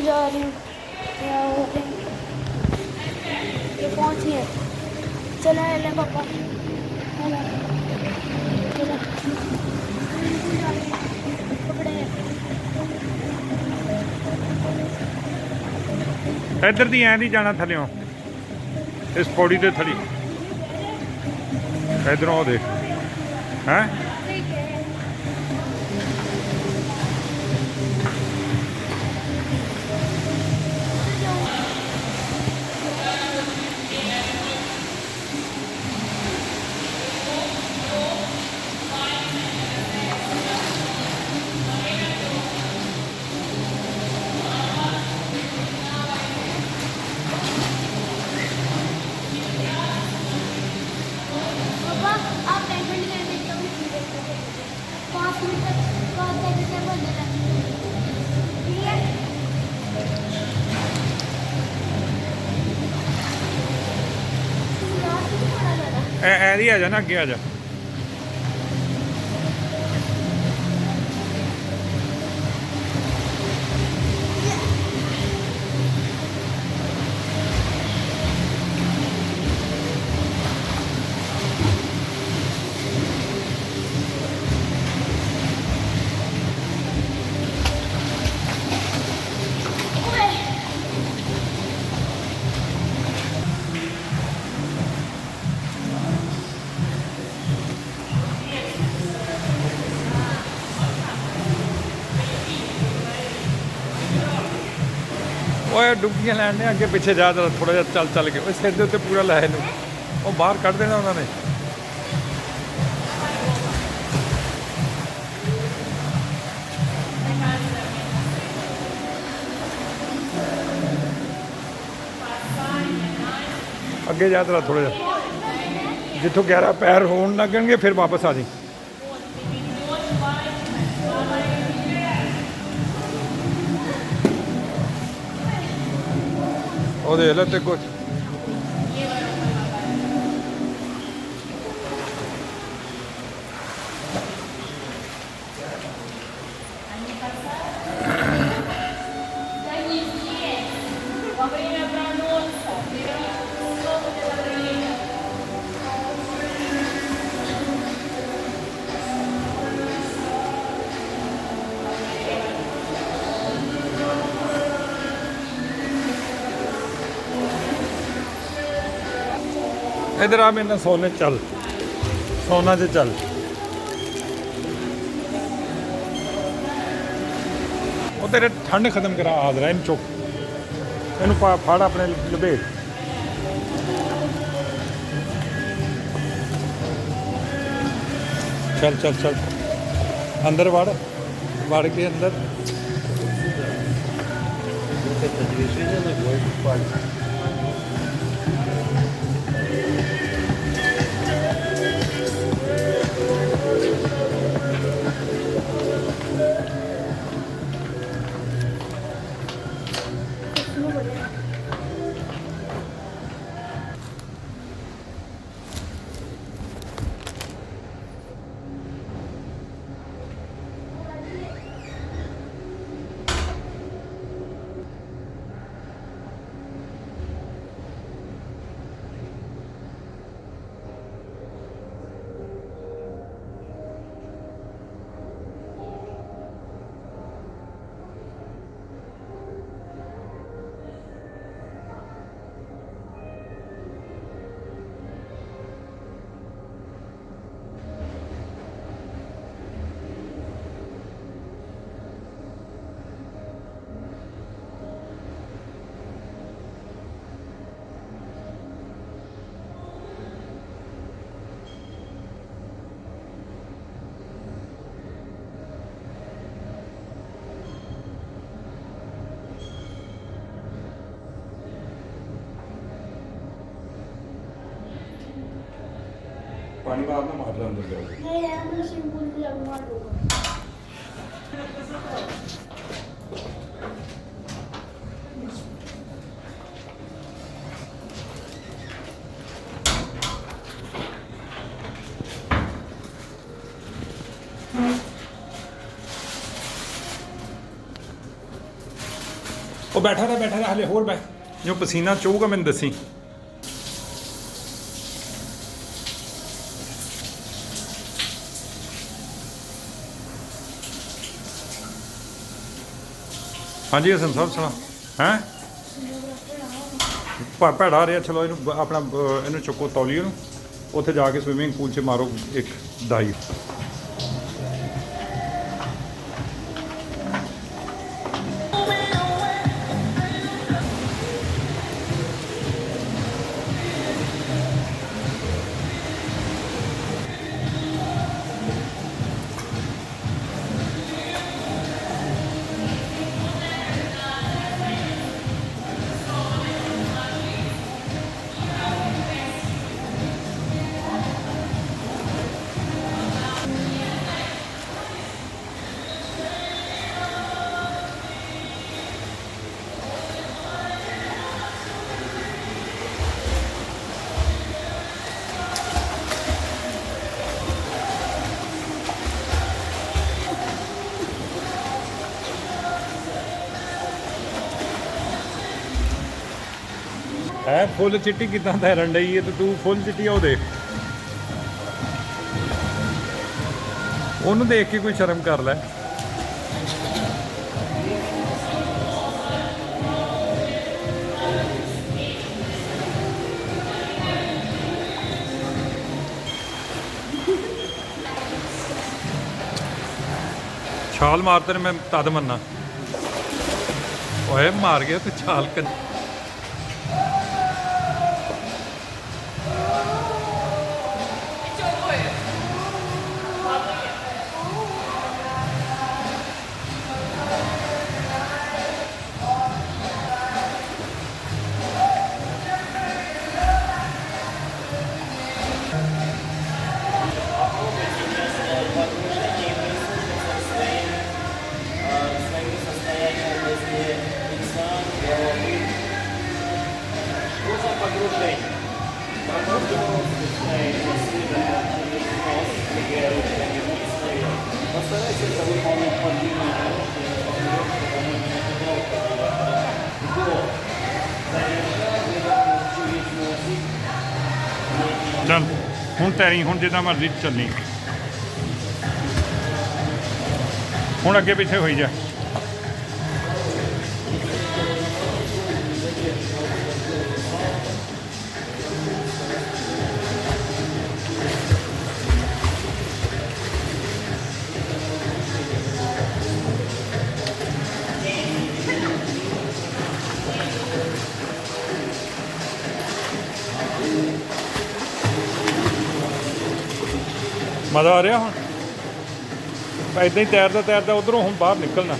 जा रही हूँ ये पहुँची है। चलो ले पापा चलो चलो कपड़े इधर दी ऐं दी जाना थल्यों इस पौड़ी दे थली इधरों देख हैं पापा आप टेंशन नहीं करते एकदम 5 मिनट तक बहुत तेजी से बोलने लगे ठीक है ऐ दी आ जा ना अगे आ जा ओए डुबकियां लैन ने अगे पिछे जा जरा थोड़ा जिहा चल चल के ओए सिर दे उत्ते पूरा लै लू वो बाहर कढ़ देना उन्होंने अगे जा जरा थोड़ा जिहा जिथों 11 पैर होन लगणगे फिर वापस आ जी ਉਹ ਦੇਖ ਲੈ ਤੇ ਕੁਛ इधर आ मेरे सोने चल सोना से चल वो तेरे ठंड खत्म करा आदरा इन चुक इन फाड़ अपने लपेट चल चल चल अंदर वड़ के अंदर पानी में आपने मार अंदर जाओ नहीं यार मैं स्विमिंग पूल में जाऊंगा लोग ਉਹ ਬੈਠਾ ਰਹਿ ਹਲੇ ਹੋਰ ਬੈ ਜੋ ਪਸੀਨਾ ਚੋਊਗਾ ਮੈਨੂੰ ਦੱਸੀ। ਹਾਂਜੀ ਹਸਨ ਸਾਹਿਬ ਸੁਣਾ ਹੈਂ ਭੈੜਾ ਰਿਹਾ। ਚਲੋ ਇਹਨੂੰ ਆਪਣਾ ਇਹਨੂੰ ਚੁੱਕੋ ਤੌਲੀਏ ਨੂੰ, ਉੱਥੇ ਜਾ ਕੇ ਸਵਿਮਿੰਗ ਪੂਲ 'ਚ ਮਾਰੋ ਇੱਕ ਡਾਈਵ। ਹੈ ਫੁੱਲ ਚਿੱਟੀ ਕਿਦਾਂ ਤੈਰਨ ਡਈ ਹੈ ਤੇ ਤੂੰ ਫੁੱਲ ਚਿੱਟੀ ਉਹ ਦੇਖ, ਉਹਨੂੰ ਦੇਖ ਕੇ ਕੋਈ ਸ਼ਰਮ ਕਰ ਲੈ। ਛਾਲ ਮਾਰਦੇ ਨੇ ਮੈਂ ਤਦ ਮੰਨਾ। ਓਏ ਮਾਰ ਗਿਆ ਤੇ ਛਾਲ ਕਰ। ਚੱਲ ਹੁਣ ਤੈਰੀ, ਹੁਣ ਜਿੱਦਾਂ ਮਰਜ਼ੀ ਚੱਲੀ, ਹੁਣ ਅੱਗੇ ਪਿੱਛੇ ਹੋਈ ਜਾ। ਮਜ਼ਾ ਆ ਰਿਹਾ ਹੁਣ ਇੱਦਾਂ ਹੀ ਤੈਰਦਾ ਤੈਰਦਾ ਉਧਰੋਂ ਹੁਣ ਬਾਹਰ ਨਿਕਲਣਾ।